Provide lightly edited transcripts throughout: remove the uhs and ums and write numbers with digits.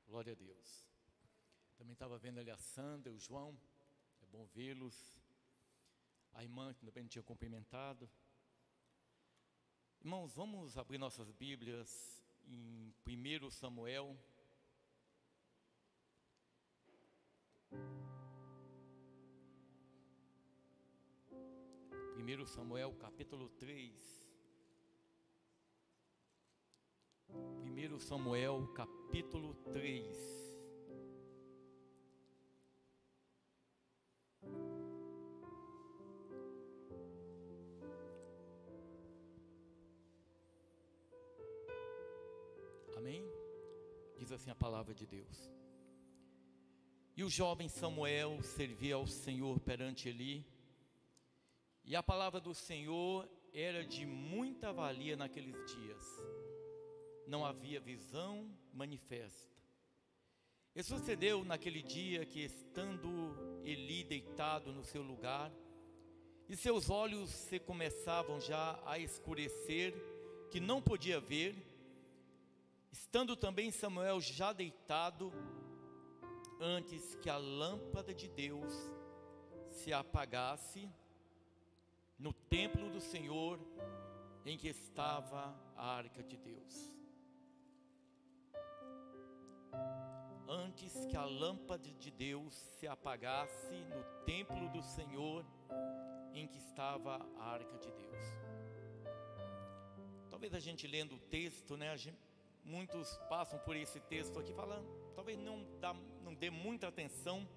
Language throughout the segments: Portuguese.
Glória a Deus. Também estava vendo ali a Sandra, o João, é bom vê-los. A irmã que também não tinha cumprimentado. Irmãos, vamos abrir nossas Bíblias em 1 Samuel. Primeiro Samuel, capítulo 3. 1 Samuel, capítulo 3. Amém? Diz assim a palavra de Deus. E o jovem Samuel servia ao Senhor perante Eli, e a palavra do Senhor era de muita valia naqueles dias. Não havia visão manifesta. E sucedeu naquele dia que, estando Eli deitado no seu lugar, e seus olhos se começavam já a escurecer, que não podia ver, estando também Samuel já deitado, antes que a lâmpada de Deus se apagasse no templo do Senhor, em que estava a arca de Deus. Antes que a lâmpada de Deus se apagasse no templo do Senhor, em que estava a arca de Deus. Talvez a gente lendo o texto, né, muitos passam por esse texto aqui falando, talvez não dê muita atenção.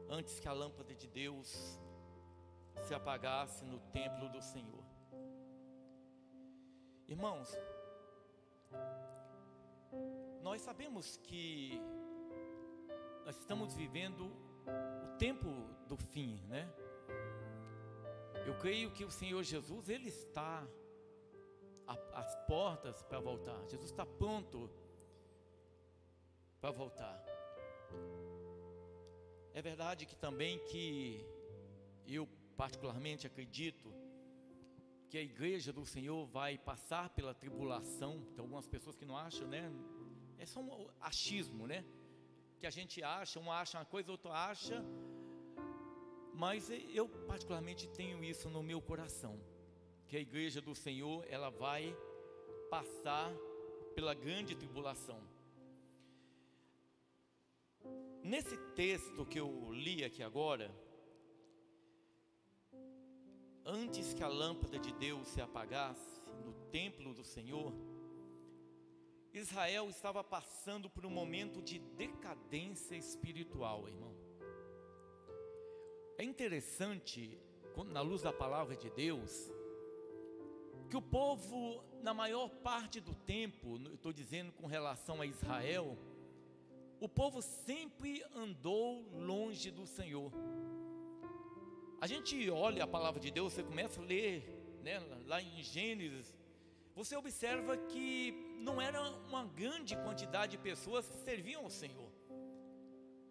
Antes que a lâmpada de Deus se apagasse no templo do Senhor. Irmãos, nós sabemos que nós estamos vivendo o tempo do fim, né? Eu creio que o Senhor Jesus, Ele está às portas para voltar. Jesus está pronto para voltar. É verdade que também que eu particularmente acredito que a igreja do Senhor vai passar pela tribulação. Tem algumas pessoas que não acham, né? É só um achismo, né? Que a gente acha, um acha uma coisa, outro acha. Mas eu particularmente tenho isso no meu coração, que a igreja do Senhor, ela vai passar pela grande tribulação. Nesse texto que eu li aqui agora, antes que a lâmpada de Deus se apagasse no templo do Senhor, Israel estava passando por um momento de decadência espiritual, irmão. É interessante, na luz da palavra de Deus, que o povo, na maior parte do tempo, eu estou dizendo com relação a Israel, o povo sempre andou longe do Senhor. A gente olha a palavra de Deus, você começa a ler, né, lá em Gênesis, você observa que não era uma grande quantidade de pessoas que serviam ao Senhor,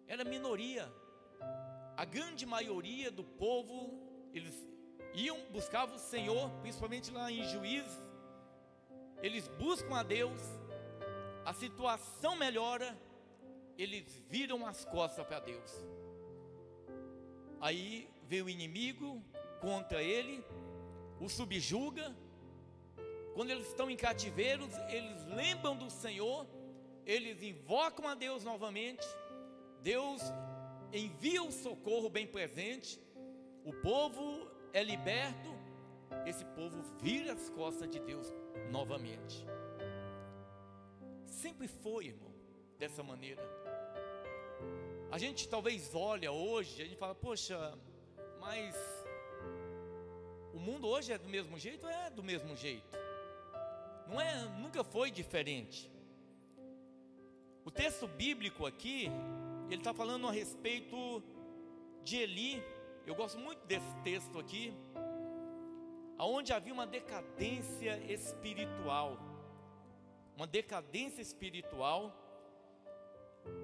era minoria. A grande maioria do povo, eles buscavam o Senhor, principalmente lá em Juízes, eles buscam a Deus, a situação melhora, eles viram as costas para Deus. Aí veio o inimigo contra ele, o subjuga. Quando eles estão em cativeiros, eles lembram do Senhor, eles invocam a Deus novamente, Deus envia o socorro bem presente, o povo é liberto, esse povo vira as costas de Deus novamente. Sempre foi, irmão, dessa maneira. A gente talvez olha hoje, a gente fala, poxa, mas o mundo hoje é do mesmo jeito? É do mesmo jeito. Não é, nunca foi diferente. O texto bíblico aqui, ele está falando a respeito de Eli. Eu gosto muito desse texto aqui, aonde havia uma decadência espiritual,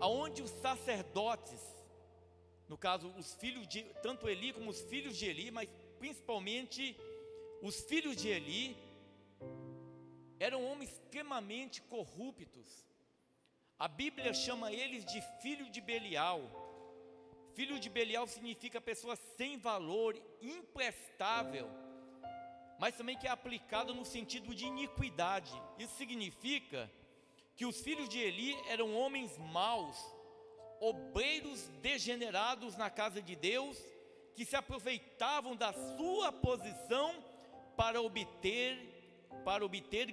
aonde os sacerdotes, no caso os filhos de, tanto Eli como os filhos de Eli, mas principalmente os filhos de Eli, eram homens extremamente corruptos, A Bíblia chama eles de filho de Belial. Filho de Belial significa pessoa sem valor, imprestável, mas também que é aplicado no sentido de iniquidade. Isso significa que os filhos de Eli eram homens maus, obreiros degenerados na casa de Deus, que se aproveitavam da sua posição para obter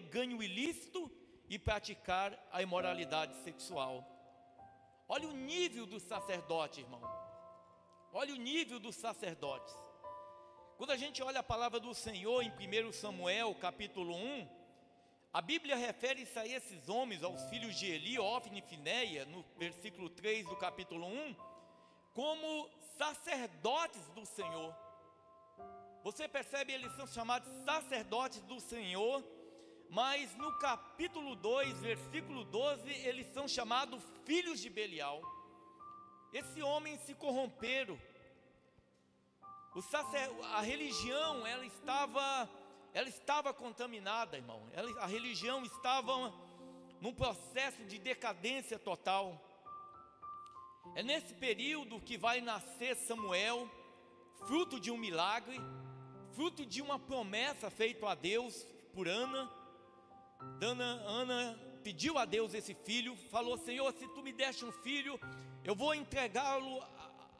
ganho ilícito e praticar a imoralidade sexual. Olha o nível do sacerdote, irmão. Olha o nível dos sacerdotes. Quando a gente olha a palavra do Senhor em 1 Samuel capítulo 1, a Bíblia refere-se a esses homens, aos filhos de Eli, Ofni e Finéia, no versículo 3 do capítulo 1, como sacerdotes do Senhor. Você percebe, eles são chamados sacerdotes do Senhor, mas no capítulo 2, versículo 12, eles são chamados filhos de Belial. Esses homens se corromperam. A religião, ela estava contaminada, irmão. A religião estava num processo de decadência total. É nesse período que vai nascer Samuel, fruto de um milagre, fruto de uma promessa feita a Deus por Ana. Ana pediu a Deus esse filho, falou: Senhor, se tu me deste um filho, eu vou entregá-lo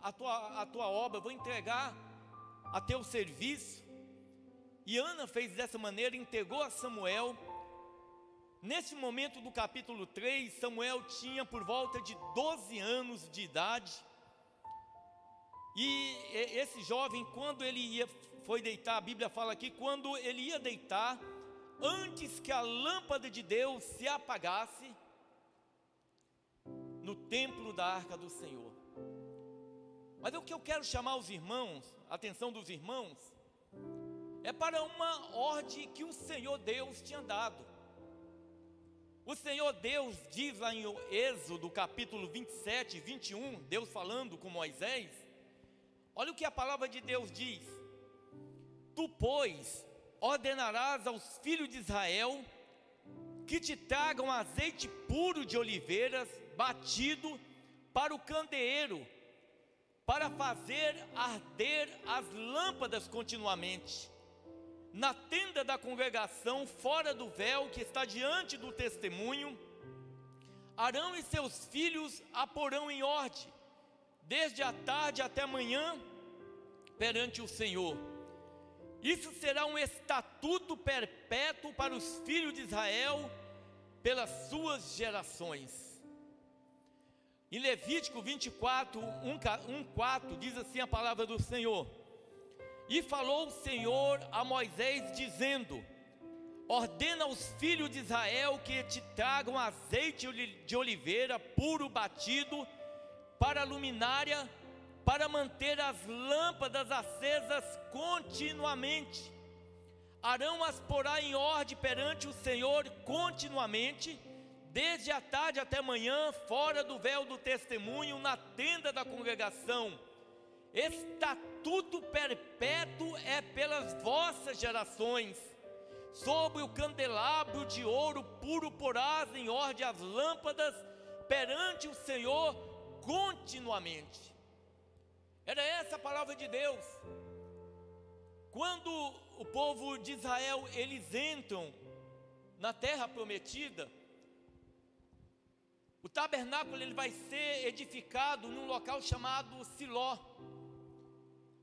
à tua obra, vou entregar a teu serviço. E Ana fez dessa maneira, entregou a Samuel. Nesse momento do capítulo 3, Samuel tinha por volta de 12 anos de idade. E esse jovem, quando ele foi deitar, a Bíblia fala aqui, quando ele ia deitar, antes que a lâmpada de Deus se apagasse, no templo da arca do Senhor. Mas o que eu quero chamar os irmãos, a atenção dos irmãos, é para uma ordem que o Senhor Deus tinha dado. O Senhor Deus diz lá em Êxodo capítulo 27 e 21, Deus falando com Moisés, olha o que a palavra de Deus diz: Tu, pois, ordenarás aos filhos de Israel que te tragam azeite puro de oliveiras batido para o candeeiro, para fazer arder as lâmpadas continuamente, na tenda da congregação, fora do véu que está diante do testemunho. Arão e seus filhos a porão em ordem, desde a tarde até amanhã, perante o Senhor. Isso será um estatuto perpétuo para os filhos de Israel, pelas suas gerações. Em Levítico 24, 1:4, diz assim a palavra do Senhor: E falou o Senhor a Moisés, dizendo: Ordena aos filhos de Israel que te tragam azeite de oliveira puro batido para a luminária, para manter as lâmpadas acesas continuamente. Arão as porá em ordem perante o Senhor continuamente, desde a tarde até manhã, fora do véu do testemunho, na tenda da congregação. Estatuto perpétuo é pelas vossas gerações. Sobre o candelabro de ouro puro porás em ordem as lâmpadas perante o Senhor continuamente. Era essa a palavra de Deus. Quando o povo de Israel, eles entram na terra prometida, o tabernáculo ele vai ser edificado num local chamado Siló.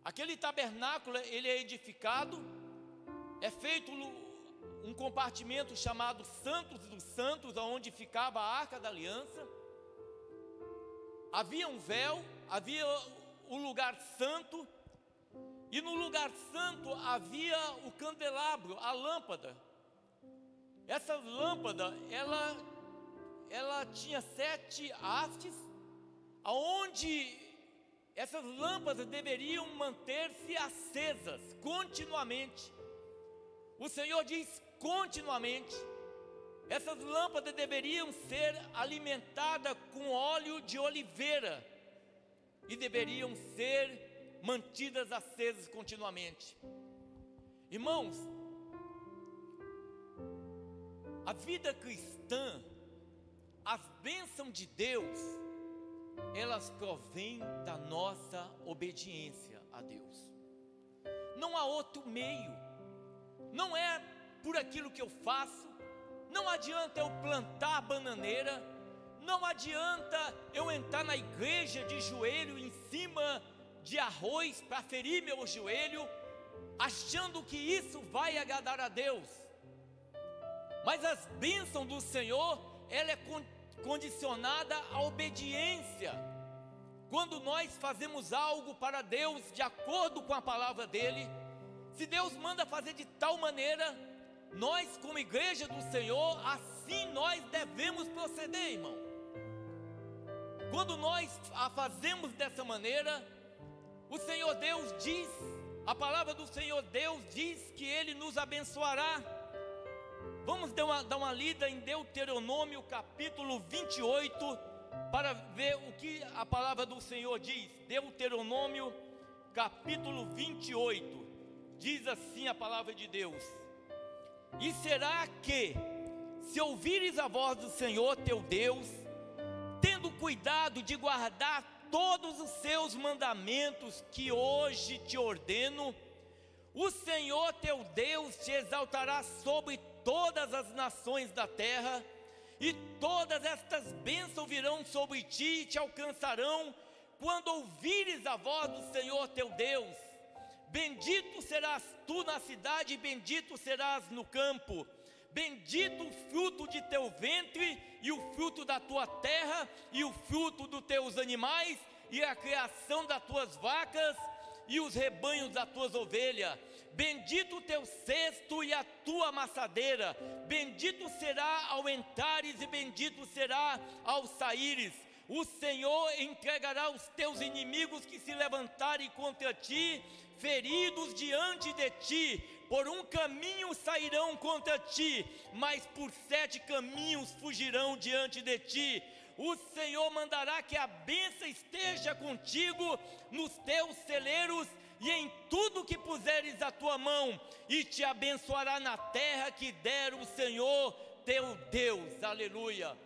Aquele tabernáculo ele é edificado, é feito um compartimento chamado Santos dos Santos, onde ficava a Arca da Aliança. Havia um véu, havia o lugar santo, e no lugar santo havia o candelabro, a lâmpada. Essa lâmpada, ela tinha 7 hastes, aonde essas lâmpadas deveriam manter-se acesas continuamente. O Senhor diz continuamente. Essas lâmpadas deveriam ser alimentadas com óleo de oliveira e deveriam ser mantidas acesas continuamente. Irmãos, a vida cristã, as bênçãos de Deus, elas provêm da nossa obediência a Deus. Não há outro meio, não é por aquilo que eu faço. Não adianta eu plantar bananeira, não adianta eu entrar na igreja de joelho em cima de arroz para ferir meu joelho, achando que isso vai agradar a Deus. Mas as bênçãos do Senhor, ela é condicionada à obediência. Quando nós fazemos algo para Deus de acordo com a palavra dele, se Deus manda fazer de tal maneira, nós como igreja do Senhor, assim nós devemos proceder, irmão. Quando nós a fazemos dessa maneira, o Senhor Deus diz, a palavra do Senhor Deus diz que Ele nos abençoará. Vamos dar uma lida em Deuteronômio capítulo 28, para ver o que a palavra do Senhor diz. Deuteronômio capítulo 28, diz assim a palavra de Deus: e será que, se ouvires a voz do Senhor teu Deus, tendo cuidado de guardar todos os seus mandamentos que hoje te ordeno, o Senhor teu Deus te exaltará sobre todas as nações da terra, e todas estas bênçãos virão sobre ti e te alcançarão, quando ouvires a voz do Senhor teu Deus. Bendito serás tu na cidade, e bendito serás no campo. Bendito o fruto de teu ventre, e o fruto da tua terra, e o fruto dos teus animais, e a criação das tuas vacas, e os rebanhos das tuas ovelhas. Bendito o teu cesto e a tua amassadeira. Bendito será ao entrares, e bendito será ao saíres. O Senhor entregará os teus inimigos que se levantarem contra ti, feridos diante de ti. Por um caminho sairão contra ti, mas por 7 caminhos fugirão diante de ti. O Senhor mandará que a bênção esteja contigo nos teus celeiros e em tudo que puseres a tua mão, e te abençoará na terra que der o Senhor teu Deus. Aleluia.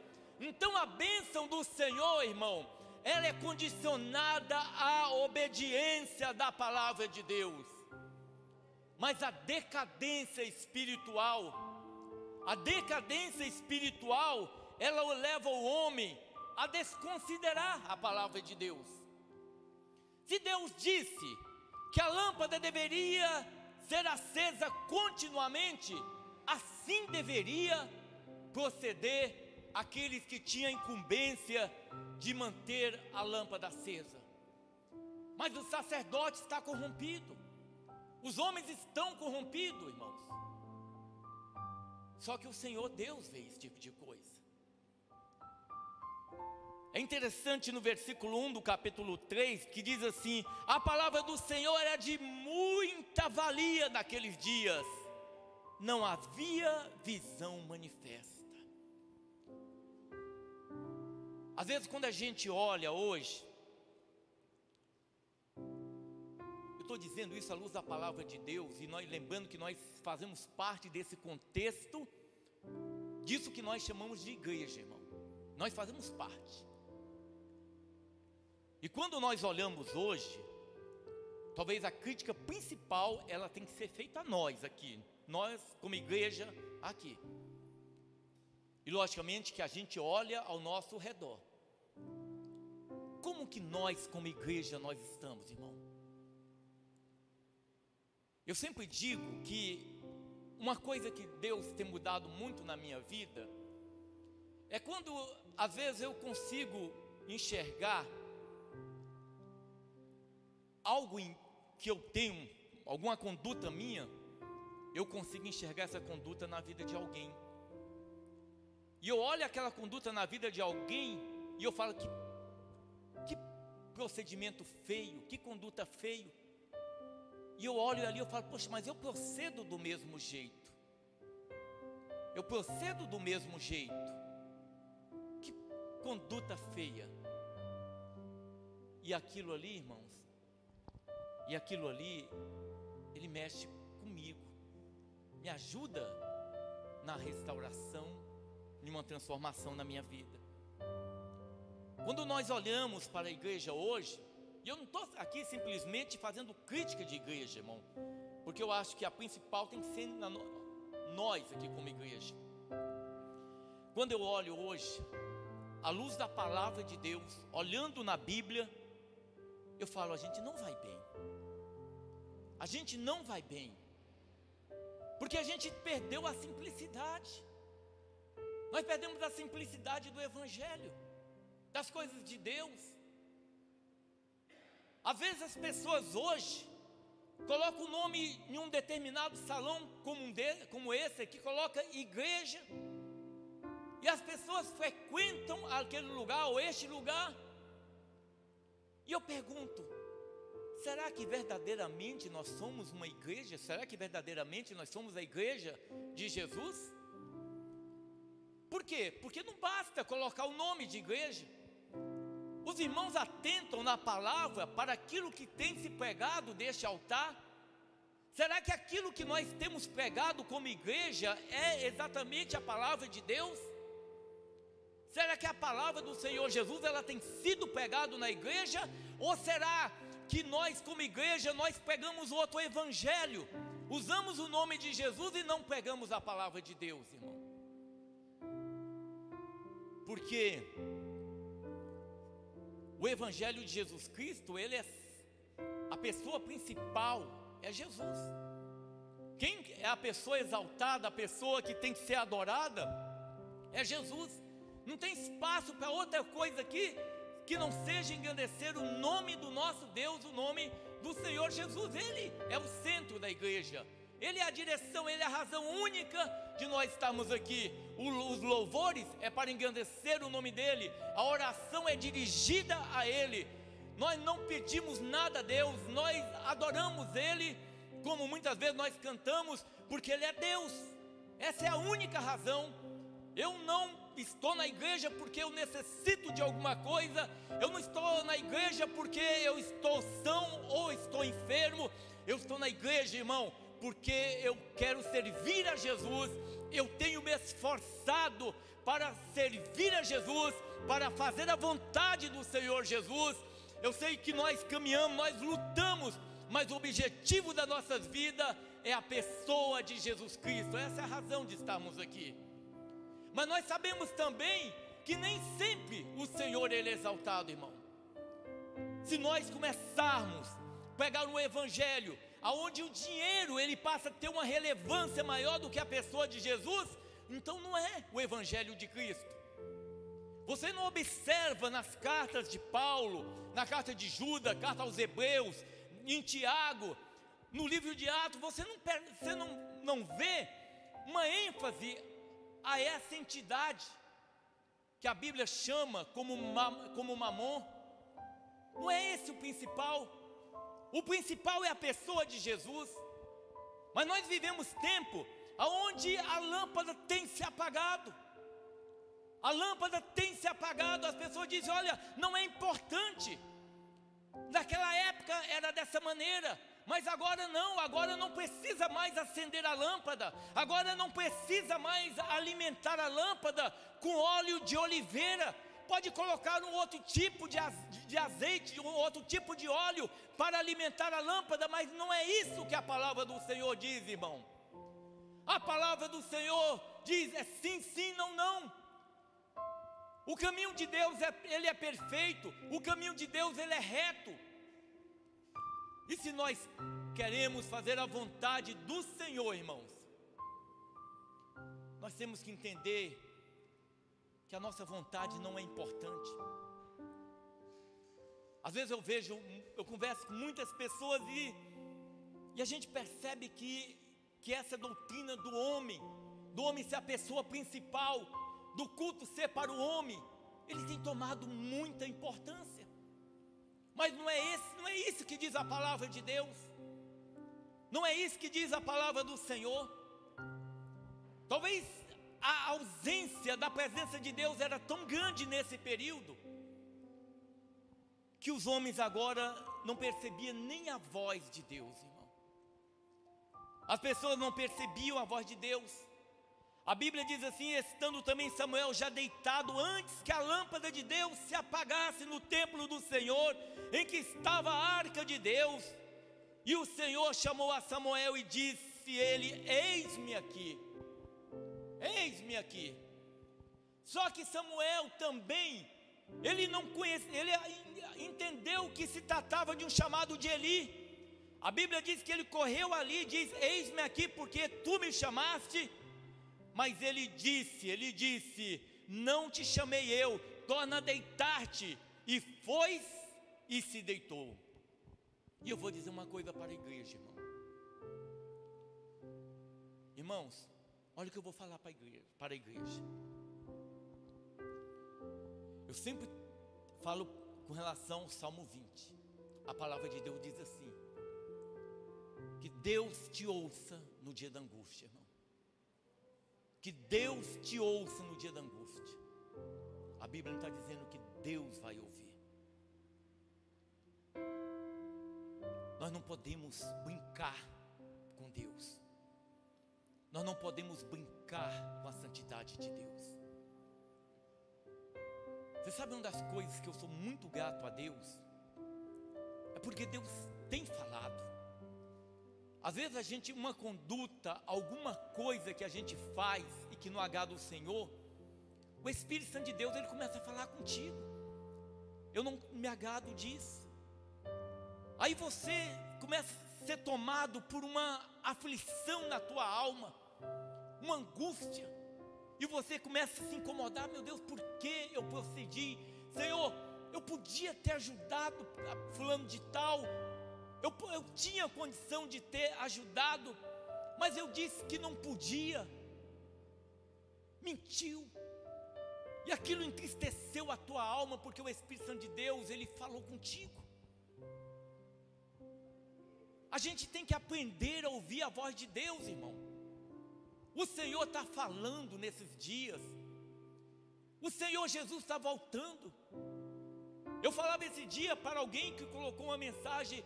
Então a bênção do Senhor, irmão, ela é condicionada à obediência da palavra de Deus. Mas a decadência espiritual, ela leva o homem a desconsiderar a palavra de Deus. Se Deus disse que a lâmpada deveria ser acesa continuamente, assim deveria proceder aqueles que tinham a incumbência de manter a lâmpada acesa. Mas o sacerdote está corrompido, os homens estão corrompidos, irmãos. Só que o Senhor Deus vê esse tipo de coisa. É interessante no versículo 1 do capítulo 3, que diz assim: a palavra do Senhor era de muita valia naqueles dias, não havia visão manifesta. Às vezes quando a gente olha hoje, eu estou dizendo isso à luz da palavra de Deus, e nós lembrando que nós fazemos parte desse contexto, disso que nós chamamos de igreja, irmão. Nós fazemos parte. E quando nós olhamos hoje, talvez a crítica principal, ela tem que ser feita a nós aqui, nós como igreja aqui. E logicamente que a gente olha ao nosso redor. Como que nós como igreja nós estamos, irmão? Eu sempre digo que uma coisa que Deus tem mudado muito na minha vida é quando às vezes eu consigo enxergar algo que eu tenho, alguma conduta minha, eu consigo enxergar essa conduta na vida de alguém. E eu olho aquela conduta na vida de alguém e eu falo que procedimento feio, que conduta feio. E eu olho ali e eu falo, poxa, mas eu procedo do mesmo jeito. Eu procedo do mesmo jeito. Que conduta feia. E aquilo ali, irmãos, ele mexe comigo, me ajuda na restauração, em uma transformação na minha vida. Quando nós olhamos para a igreja hoje, e eu não estou aqui simplesmente fazendo crítica de igreja, irmão, porque eu acho que a principal tem que ser nós aqui como igreja. Quando eu olho hoje, à luz da palavra de Deus, olhando na Bíblia, eu falo, a gente não vai bem. A gente não vai bem, porque a gente perdeu a simplicidade. Nós perdemos a simplicidade do Evangelho, das coisas de Deus. Às vezes as pessoas hoje colocam o nome em um determinado salão como esse aqui, coloca igreja, e as pessoas frequentam aquele lugar ou este lugar, e eu pergunto, será que verdadeiramente nós somos uma igreja? Será que verdadeiramente nós somos a igreja de Jesus? Por quê? Porque não basta colocar o nome de igreja. Os irmãos atentam na palavra para aquilo que tem se pregado deste altar? Será que aquilo que nós temos pregado como igreja é exatamente a palavra de Deus? Será que a palavra do Senhor Jesus ela tem sido pregada na igreja? Ou será que nós como igreja nós pegamos outro evangelho, usamos o nome de Jesus e não pregamos a palavra de Deus, irmão? Porque o evangelho de Jesus Cristo, ele é a pessoa principal, é Jesus. Quem é a pessoa exaltada, a pessoa que tem que ser adorada, é Jesus. Não tem espaço para outra coisa aqui que não seja engrandecer o nome do nosso Deus, o nome do Senhor Jesus. Ele é o centro da igreja, Ele é a direção, Ele é a razão única de nós estarmos aqui. Os louvores é para engrandecer o nome dEle, a oração é dirigida a Ele. Nós não pedimos nada a Deus, nós adoramos Ele, como muitas vezes nós cantamos, porque Ele é Deus. Essa é a única razão. Eu não estou na igreja porque eu necessito de alguma coisa. Eu não estou na igreja porque eu estou são ou estou enfermo. Eu estou na igreja, irmão, porque eu quero servir a Jesus. Eu tenho me esforçado para servir a Jesus, para fazer a vontade do Senhor Jesus. Eu sei que nós caminhamos, nós lutamos, mas o objetivo da nossa vida é a pessoa de Jesus Cristo. Essa é a razão de estarmos aqui. Mas nós sabemos também que nem sempre o Senhor ele é exaltado, irmão. Se nós começarmos a pegar um evangelho aonde o dinheiro ele passa a ter uma relevância maior do que a pessoa de Jesus, então não é o evangelho de Cristo. Você não observa nas cartas de Paulo, na carta de Judas, carta aos Hebreus, em Tiago, no livro de Atos, você não vê uma ênfase a essa entidade que a Bíblia chama como Mamon. Não é esse o principal. O principal é a pessoa de Jesus. Mas nós vivemos tempo onde a lâmpada tem se apagado. A lâmpada tem se apagado. As pessoas dizem, olha, não é importante. Naquela época era dessa maneira, mas agora não precisa mais acender a lâmpada, agora não precisa mais alimentar a lâmpada com óleo de oliveira. Pode colocar um outro tipo de azeite, um outro tipo de óleo para alimentar a lâmpada, mas não é isso que a palavra do Senhor diz, irmão. A palavra do Senhor diz, é sim, sim, não, não. O caminho de Deus, ele é perfeito, o caminho de Deus, ele é reto. E se nós queremos fazer a vontade do Senhor, irmãos, nós temos que entender que a nossa vontade não é importante. Às vezes eu converso com muitas pessoas e a gente percebe que essa doutrina do homem ser a pessoa principal, do culto ser para o homem, ele tem tomado muita importância. Mas não é isso que diz a palavra de Deus. Não é isso que diz a palavra do Senhor. Talvez a ausência da presença de Deus era tão grande nesse período, que os homens agora não percebiam nem a voz de Deus, irmão. As pessoas não percebiam a voz de Deus. A Bíblia diz assim: estando também Samuel já deitado, antes que a lâmpada de Deus se apagasse no templo do Senhor, em que estava a arca de Deus. E o Senhor chamou a Samuel e disse ele: eis-me aqui, eis-me aqui. Só que Samuel também, ele não conhece, ele entendeu que se tratava de um chamado de Eli. A Bíblia diz que ele correu ali e diz: eis-me aqui porque tu me chamaste. Mas ele disse, não te chamei eu, torna a deitar-te. E foi e se deitou. E eu vou dizer uma coisa para a igreja, irmão. Irmãos, olha o que eu vou falar para a igreja. Eu sempre falo com relação ao Salmo 20. A palavra de Deus diz assim: que Deus te ouça no dia da angústia, irmão. Que Deus te ouça no dia da angústia. A Bíblia não está dizendo que Deus vai ouvir. Nós não podemos brincar com Deus. Nós não podemos brincar com a santidade de Deus. Você sabe uma das coisas que eu sou muito grato a Deus? É porque Deus tem falado. Às vezes a gente, uma conduta, alguma coisa que a gente faz e que não agrada o Senhor, o Espírito Santo de Deus, ele começa a falar contigo: eu não me agrado disso. Aí você começa a ser tomado por uma aflição na tua alma, uma angústia, e você começa a se incomodar: meu Deus, por que eu procedi? Senhor, eu podia ter ajudado a fulano de tal, eu tinha condição de ter ajudado, mas eu disse que não podia, mentiu, e aquilo entristeceu a tua alma, porque o Espírito Santo de Deus, ele falou contigo. A gente tem que aprender a ouvir a voz de Deus, irmão. O Senhor está falando nesses dias, o Senhor Jesus está voltando. Eu falava esse dia para alguém que colocou uma mensagem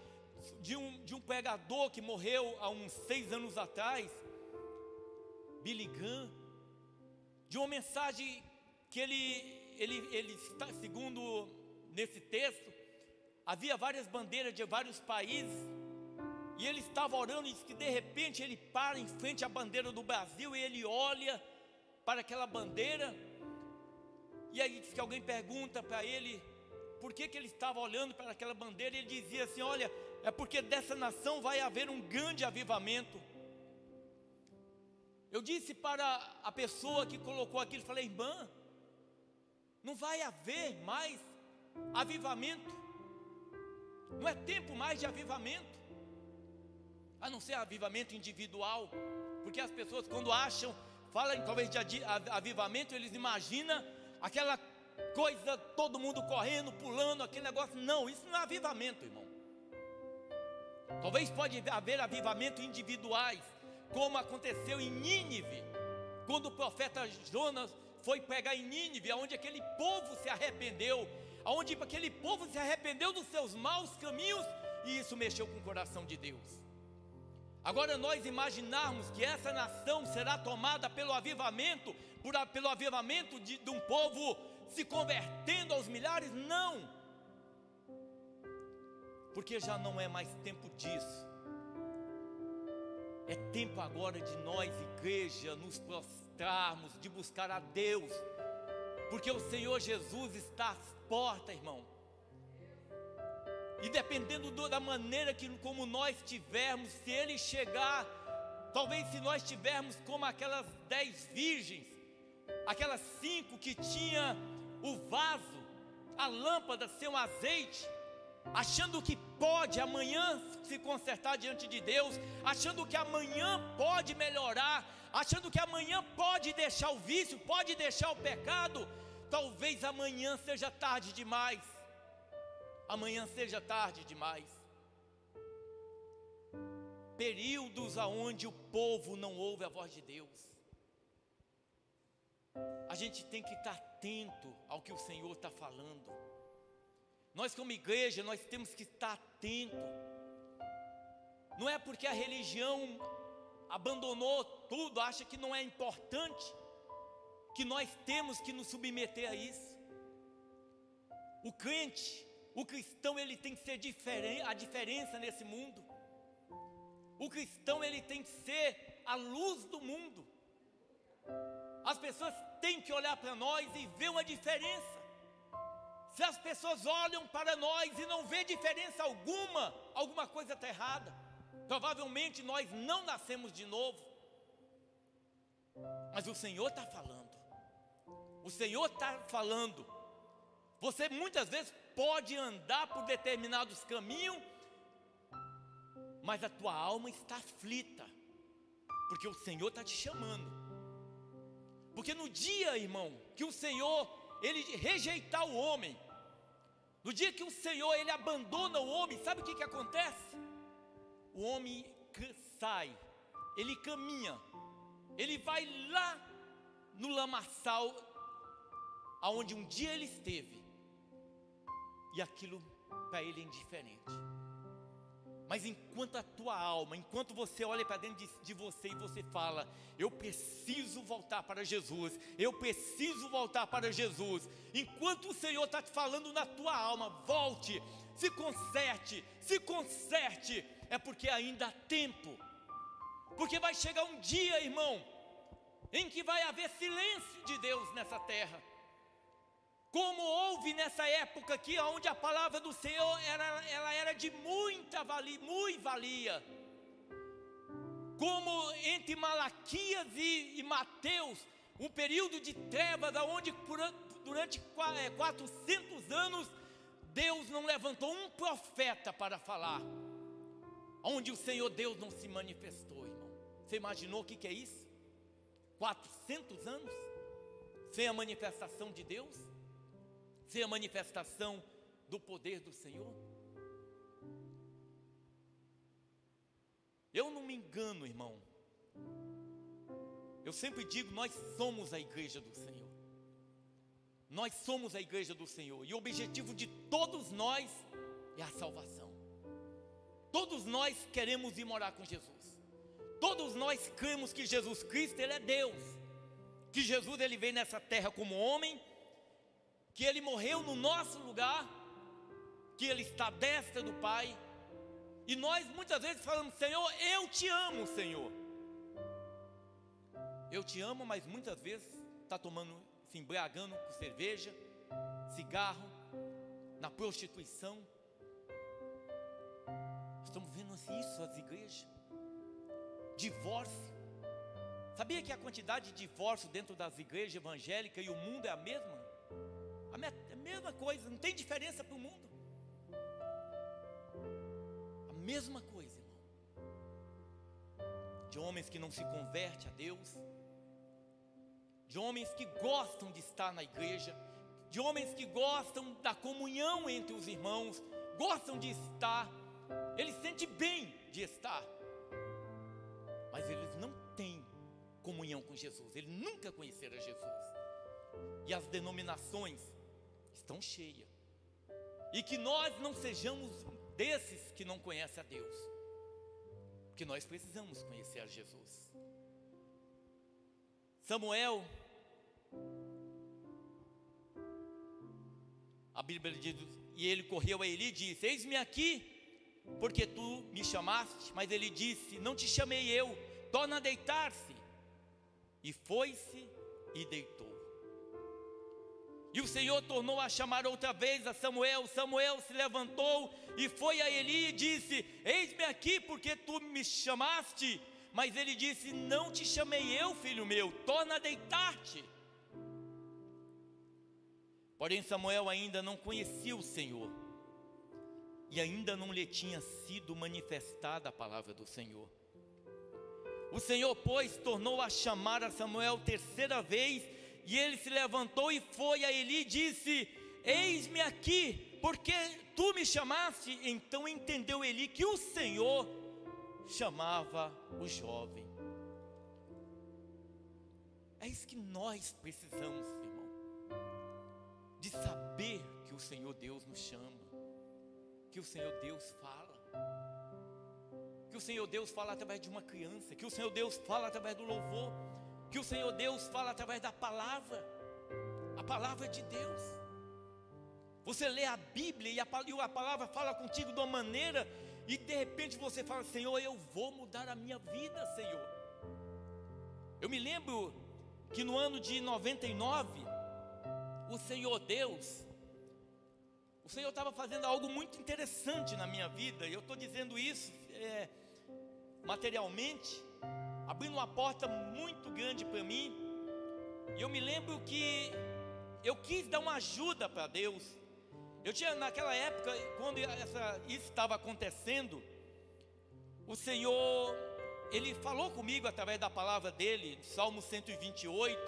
de um pregador que morreu há uns 6 anos atrás, Billy Graham, de uma mensagem que ele está, segundo nesse texto, havia várias bandeiras de vários países, e ele estava orando, e disse que de repente ele para em frente à bandeira do Brasil, e ele olha para aquela bandeira, e aí diz que alguém pergunta para ele por que ele estava olhando para aquela bandeira, e ele dizia assim: olha, é porque dessa nação vai haver um grande avivamento. Eu disse para a pessoa que colocou aquilo, falei: irmã, não vai haver mais avivamento, não é tempo mais de avivamento, a não ser avivamento individual, porque as pessoas quando falam talvez de avivamento, eles imaginam aquela coisa, todo mundo correndo, pulando, aquele negócio. Não, isso não é avivamento, irmão. Talvez pode haver avivamento individuais, como aconteceu em Nínive, quando o profeta Jonas foi pregar em Nínive, onde aquele povo se arrependeu, onde aquele povo se arrependeu dos seus maus caminhos, e isso mexeu com o coração de Deus. Agora nós imaginarmos que essa nação será tomada pelo avivamento, pelo avivamento de um povo se convertendo aos milhares, não, porque já não é mais tempo disso. É tempo agora de nós, igreja, nos prostrarmos, de buscar a Deus, porque o Senhor Jesus está às portas, irmão. E dependendo da maneira como nós tivermos, se Ele chegar, talvez se nós tivermos como aquelas 10 virgens, aquelas 5 que tinha o vaso, a lâmpada ser um azeite, achando que pode amanhã se consertar diante de Deus, achando que amanhã pode melhorar, achando que amanhã pode deixar o vício, pode deixar o pecado. Talvez amanhã seja tarde demais. Amanhã seja tarde demais. Períodos aonde o povo não ouve a voz de Deus. A gente tem que estar atento ao que o Senhor está falando. Nós como igreja, nós temos que estar atento. Não é porque a religião abandonou tudo, acha que não é importante, que nós temos que nos submeter a isso. O crente, o cristão, ele tem que ser a diferença nesse mundo. O cristão, ele tem que ser a luz do mundo. As pessoas têm que olhar para nós e ver uma diferença. Se as pessoas olham para nós e não vê diferença alguma, alguma coisa está errada. Provavelmente nós não nascemos de novo. Mas o Senhor está falando. O Senhor está falando. Você muitas vezes pode andar por determinados caminhos, mas a tua alma está aflita, porque o Senhor está te chamando. Porque no dia, irmão, que o Senhor, ele rejeitar o homem, no dia que o Senhor, ele abandona o homem, sabe o que acontece? O homem sai, ele caminha, ele vai lá no lamaçal, aonde um dia ele esteve, e aquilo para ele é indiferente. Mas enquanto a tua alma, enquanto você olha para dentro de você e você fala: eu preciso voltar para Jesus, eu preciso voltar para Jesus. Enquanto o Senhor está te falando na tua alma: volte, se conserte, é porque ainda há tempo. Porque vai chegar um dia, irmão, em que vai haver silêncio de Deus nessa terra. Como houve nessa época aqui, onde a palavra do Senhor ela era de muita valia. Como entre Malaquias e Mateus, um período de trevas, onde durante 400 anos, Deus não levantou um profeta para falar. Onde o Senhor Deus não se manifestou, irmão. Você imaginou o que é isso? 400 anos sem a manifestação de Deus? Sem a manifestação do poder do Senhor? Eu não me engano, irmão. Eu sempre digo: nós somos a igreja do Senhor. Nós somos a igreja do Senhor. E o objetivo de todos nós é a salvação. Todos nós queremos ir morar com Jesus. Todos nós cremos que Jesus Cristo, Ele é Deus. Que Jesus, Ele veio nessa terra como homem, que Ele morreu no nosso lugar, que Ele está à destra do Pai. E nós muitas vezes falamos: Senhor, eu te amo, Senhor. Eu te amo, mas muitas vezes está se embriagando com cerveja, cigarro, na prostituição. Estamos vendo isso nas igrejas. Divórcio. Sabia que a quantidade de divórcio dentro das igrejas evangélicas e o mundo é a mesma? A mesma coisa, não tem diferença para o mundo. A mesma coisa, irmão. De homens que não se convertem a Deus, de homens que gostam de estar na igreja, de homens que gostam da comunhão entre os irmãos, gostam de estar, eles sentem bem de estar, mas eles não têm comunhão com Jesus, eles nunca conheceram Jesus. E as denominações estão cheias. E que nós não sejamos desses que não conhecem a Deus, porque nós precisamos conhecer a Jesus. Samuel, a Bíblia diz: e ele correu a Eli e disse: eis-me aqui, porque tu me chamaste. Mas ele disse: não te chamei eu, torna a deitar-se. E foi-se e deitou. E o Senhor tornou a chamar outra vez a Samuel. Samuel se levantou e foi a Eli e disse: eis-me aqui, porque tu me chamaste. Mas ele disse: não te chamei eu, filho meu, torna a deitar-te. Porém Samuel ainda não conhecia o Senhor, e ainda não lhe tinha sido manifestada a palavra do Senhor. O Senhor, pois, tornou a chamar a Samuel terceira vez, e ele se levantou e foi a Eli e disse: eis-me aqui, porque tu me chamaste. Então entendeu Eli que o Senhor chamava o jovem. É isso que nós precisamos, irmão, de saber que o Senhor Deus nos chama, que o Senhor Deus fala, que o Senhor Deus fala através de uma criança, que o Senhor Deus fala através do louvor, que o Senhor Deus fala através da palavra, a palavra de Deus. Você lê a Bíblia e a palavra fala contigo de uma maneira, e de repente você fala: Senhor, eu vou mudar a minha vida, Senhor. Eu me lembro que no ano de 99, o Senhor Deus, o Senhor estava fazendo algo muito interessante na minha vida, e eu estou dizendo isso materialmente, abrindo uma porta muito grande para mim. E eu me lembro que eu quis dar uma ajuda para Deus. Eu tinha, naquela época, quando isso estava acontecendo, o Senhor, Ele falou comigo através da palavra dEle, Salmo 128,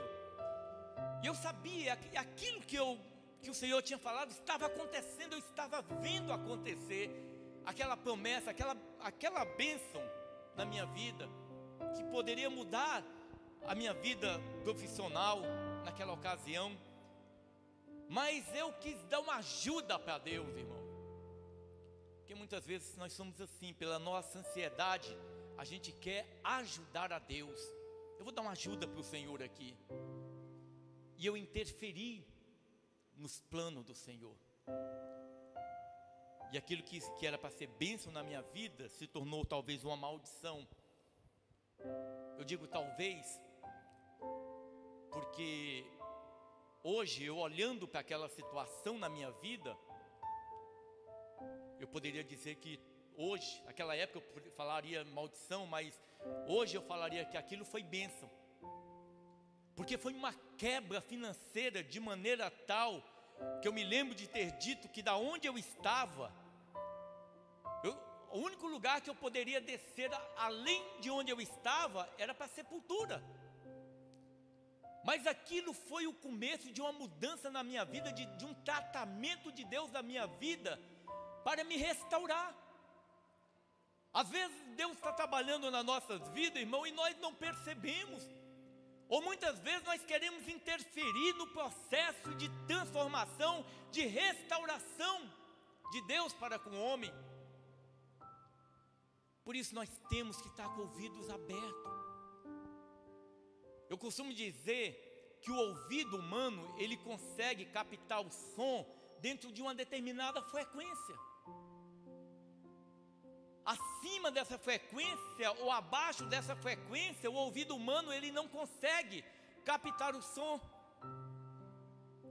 e eu sabia que aquilo que o Senhor tinha falado estava acontecendo, eu estava vendo acontecer, aquela promessa, aquela bênção na minha vida, que poderia mudar a minha vida profissional naquela ocasião. Mas eu quis dar uma ajuda para Deus, irmão, porque muitas vezes nós somos assim, pela nossa ansiedade, a gente quer ajudar a Deus. Eu vou dar uma ajuda para o Senhor aqui, e eu interferi nos planos do Senhor, e aquilo que era para ser bênção na minha vida, se tornou talvez uma maldição. Eu digo talvez, porque hoje, eu olhando para aquela situação na minha vida, eu poderia dizer que hoje, naquela época eu falaria maldição, mas hoje eu falaria que aquilo foi bênção, porque foi uma quebra financeira de maneira tal, que eu me lembro de ter dito que da onde eu estava, o único lugar que eu poderia descer além de onde eu estava era para a sepultura. Mas aquilo foi o começo de uma mudança na minha vida, de um tratamento de Deus na minha vida, para me restaurar. Às vezes Deus está trabalhando nas nossas vidas, irmão, e nós não percebemos. Ou muitas vezes nós queremos interferir no processo de transformação, de restauração de Deus para com o homem. Por isso nós temos que estar com ouvidos abertos. Eu costumo dizer que o ouvido humano, ele consegue captar o som dentro de uma determinada frequência. Acima dessa frequência ou abaixo dessa frequência, o ouvido humano, ele não consegue captar o som.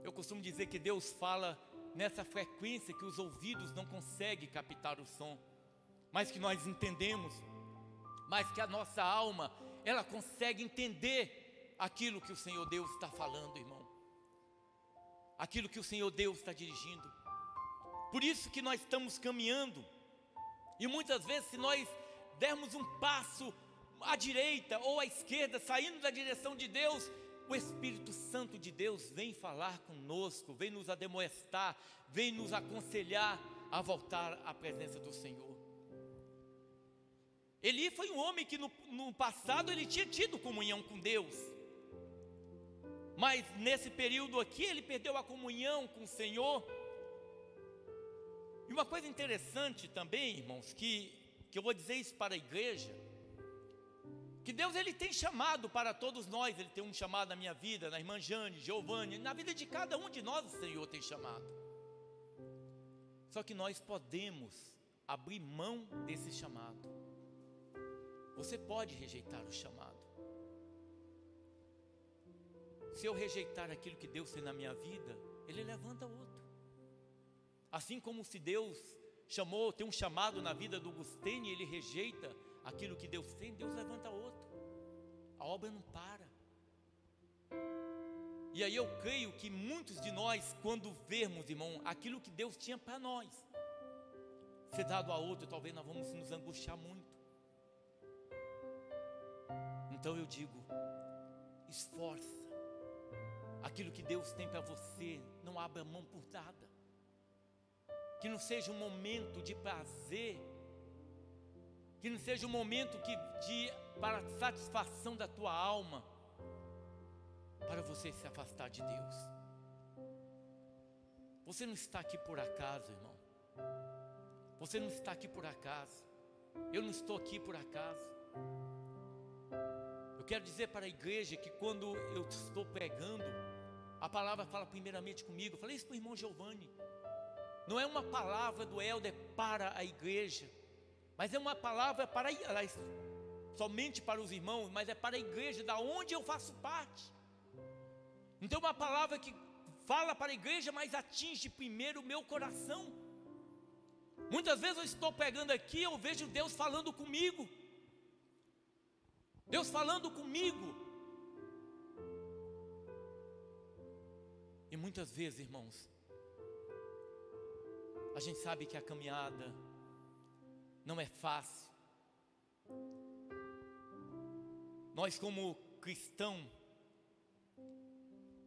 Eu costumo dizer que Deus fala nessa frequência que os ouvidos não conseguem captar o som, mas que nós entendemos, mas que a nossa alma, ela consegue entender aquilo que o Senhor Deus está falando, irmão, aquilo que o Senhor Deus está dirigindo. Por isso que nós estamos caminhando, e muitas vezes, se nós dermos um passo à direita ou à esquerda, saindo da direção de Deus, o Espírito Santo de Deus vem falar conosco, vem nos admoestar, vem nos aconselhar a voltar à presença do Senhor. Eli foi um homem que no passado ele tinha tido comunhão com Deus, mas nesse período aqui ele perdeu a comunhão com o Senhor. E uma coisa interessante também, irmãos, que eu vou dizer isso para a igreja, que Deus, ele tem chamado para todos nós. Ele tem um chamado na minha vida, na irmã Jane, Giovanni, na vida de cada um de nós o Senhor tem chamado. Só que nós podemos abrir mão desse chamado. Você pode rejeitar o chamado. Se eu rejeitar aquilo que Deus tem na minha vida, Ele levanta outro. Assim como se Deus tem um chamado na vida do Gustênio, ele rejeita aquilo que Deus tem, Deus levanta outro. A obra não para. E aí eu creio que muitos de nós, quando vermos, irmão, aquilo que Deus tinha para nós ser dado a outro, talvez nós vamos nos angustiar muito. Então eu digo, esforça. Aquilo que Deus tem para você, não abra mão por nada. Que não seja um momento de prazer, que não seja um momento para satisfação da tua alma, para você se afastar de Deus. Você não está aqui por acaso, irmão. Você não está aqui por acaso. Eu não estou aqui por acaso. Eu quero dizer para a igreja que quando eu estou pregando, a palavra fala primeiramente comigo. Eu falei isso para o irmão Giovanni. Não é uma palavra do Helder para a igreja, mas é uma palavra para, somente para os irmãos, mas é para a igreja, da onde eu faço parte. Então é uma palavra que fala para a igreja, mas atinge primeiro o meu coração. Muitas vezes eu estou pregando aqui, eu vejo Deus falando comigo. Deus falando comigo. E muitas vezes, irmãos, a gente sabe que a caminhada não é fácil. Nós como cristãos,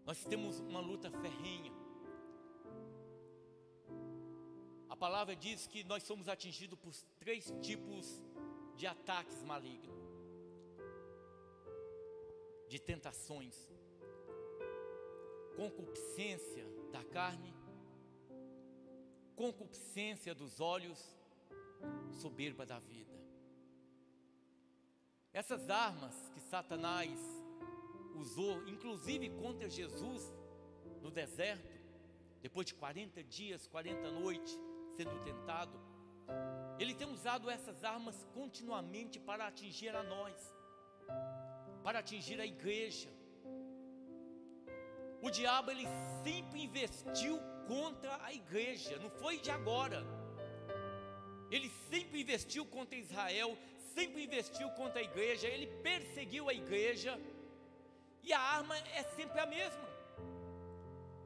nós temos uma luta ferrenha. A palavra diz que nós somos atingidos por 3 tipos de ataques malignos, de tentações: concupiscência da carne, concupiscência dos olhos, soberba da vida. Essas armas que Satanás usou, inclusive contra Jesus no deserto, depois de 40 dias, 40 noites sendo tentado, ele tem usado essas armas continuamente para atingir a nós, para atingir a igreja. O diabo, ele sempre investiu contra a igreja, não foi de agora. Ele sempre investiu contra Israel, sempre investiu contra a igreja, ele perseguiu a igreja, e a arma é sempre a mesma: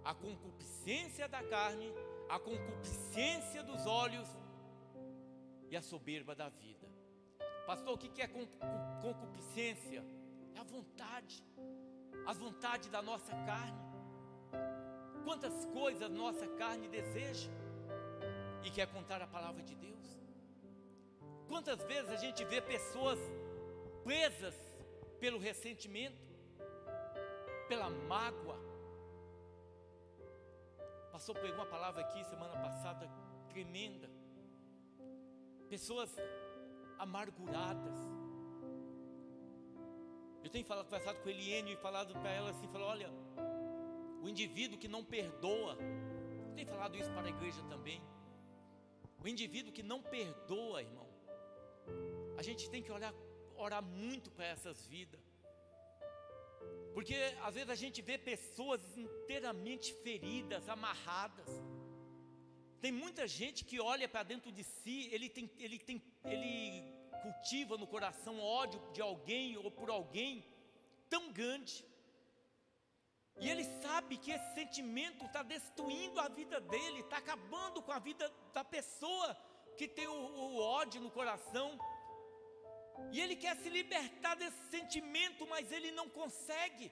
a concupiscência da carne, a concupiscência dos olhos e a soberba da vida. Pastor, o que é concupiscência? É a vontade, as vontades da nossa carne. Quantas coisas nossa carne deseja e quer contar a palavra de Deus? Quantas vezes a gente vê pessoas presas pelo ressentimento, pela mágoa? O pastor pregou uma palavra aqui semana passada tremenda. Pessoas amarguradas. Eu tenho conversado com a Eliane e falado para ela assim, olha, o indivíduo que não perdoa, eu tenho falado isso para a igreja também, o indivíduo que não perdoa, irmão, a gente tem que orar muito para essas vidas, porque às vezes a gente vê pessoas inteiramente feridas, amarradas. Tem muita gente que olha para dentro de si, ele cultiva no coração ódio de alguém ou por alguém tão grande, e ele sabe que esse sentimento está destruindo a vida dele, está acabando com a vida da pessoa que tem o ódio no coração, e ele quer se libertar desse sentimento, mas ele não consegue,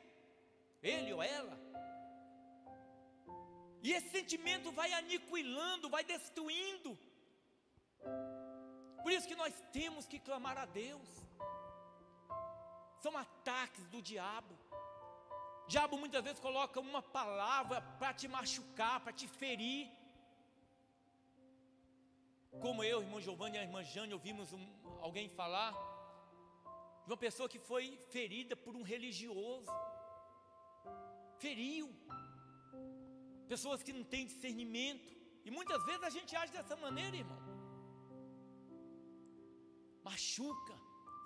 ele ou ela, e esse sentimento vai aniquilando, vai destruindo. Por isso que nós temos que clamar a Deus. São ataques do diabo. O diabo muitas vezes coloca uma palavra para te machucar, para te ferir. Como eu, irmão Giovanni e a irmã Jane, ouvimos alguém falar de uma pessoa que foi ferida por um religioso. Feriu. Pessoas que não têm discernimento. E muitas vezes a gente age dessa maneira, irmão. Machuca.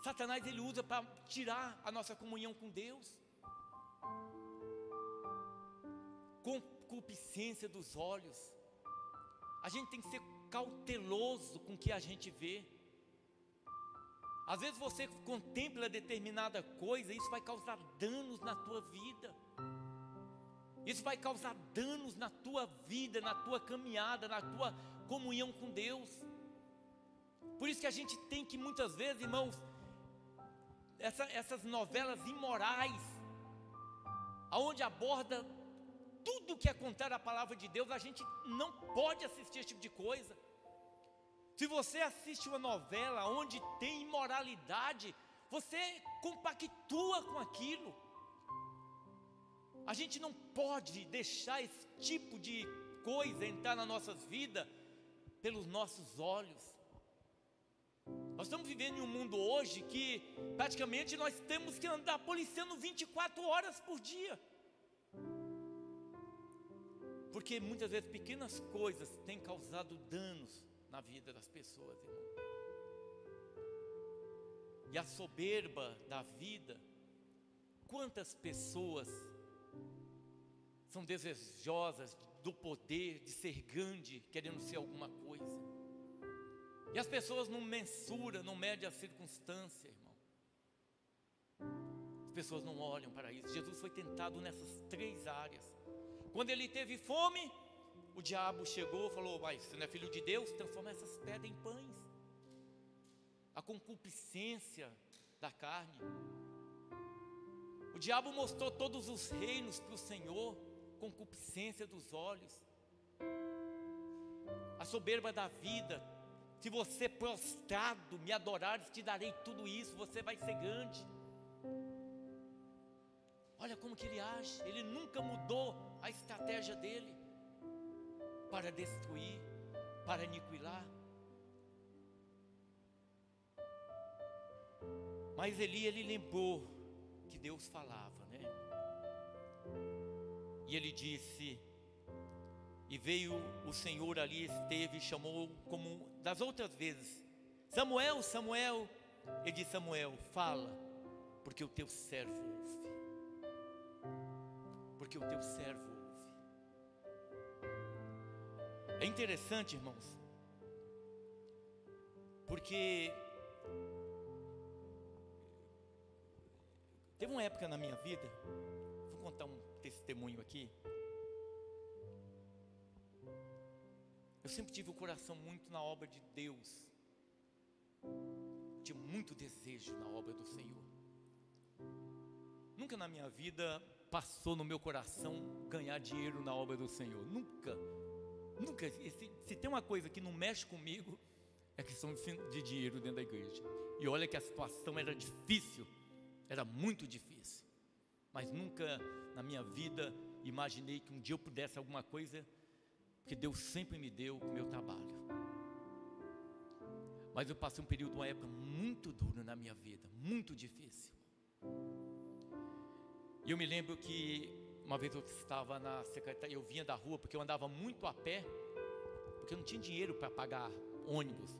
Satanás, ele usa para tirar a nossa comunhão com Deus. Concupiscência dos olhos. A gente tem que ser cauteloso com o que a gente vê. Às vezes você contempla determinada coisa, isso vai causar danos na tua vida. Isso vai causar danos na tua vida, na tua caminhada, na tua comunhão com Deus. Por isso que a gente tem que muitas vezes, irmãos, essas novelas imorais, aonde aborda tudo que é contrário à palavra de Deus, a gente não pode assistir esse tipo de coisa. Se você assiste uma novela onde tem imoralidade, você compactua com aquilo. A gente não pode deixar esse tipo de coisa entrar nas nossas vidas pelos nossos olhos. Nós estamos vivendo em um mundo hoje que praticamente nós temos que andar policiando 24 horas por dia. Porque muitas vezes pequenas coisas têm causado danos na vida das pessoas, irmão. E a soberba da vida, quantas pessoas são desejosas do poder, de ser grande, querendo ser alguma coisa. E as pessoas não mensuram, não medem a circunstância, irmão. As pessoas não olham para isso. Jesus foi tentado nessas 3 áreas. Quando ele teve fome, o diabo chegou e falou: mas você não é filho de Deus? Transforma essas pedras em pães. A concupiscência da carne. O diabo mostrou todos os reinos para o Senhor, concupiscência dos olhos, a soberba da vida. Se você prostrado me adorares, te darei tudo isso, você vai ser grande. Olha como que ele age, ele nunca mudou a estratégia dele para destruir, para aniquilar. Mas ele lembrou que Deus falava, né? E ele disse, e veio o Senhor ali, esteve e chamou como das outras vezes: Samuel, Samuel. Ele disse: Samuel, fala, porque o teu servo ouve. Porque o teu servo ouve. É interessante, irmãos, porque teve uma época na minha vida, vou contar um testemunho aqui. Eu sempre tive o coração muito na obra de Deus. Tinha muito desejo na obra do Senhor. Nunca na minha vida passou no meu coração ganhar dinheiro na obra do Senhor. Nunca. Nunca. Se tem uma coisa que não mexe comigo, é questão de dinheiro dentro da igreja. E olha que a situação era difícil. Era muito difícil. Mas nunca na minha vida imaginei que um dia eu pudesse alguma coisa, porque Deus sempre me deu o meu trabalho. Mas eu passei um período, uma época muito dura na minha vida, muito difícil. E eu me lembro que uma vez eu estava na secretaria, eu vinha da rua, porque eu andava muito a pé, porque eu não tinha dinheiro para pagar ônibus.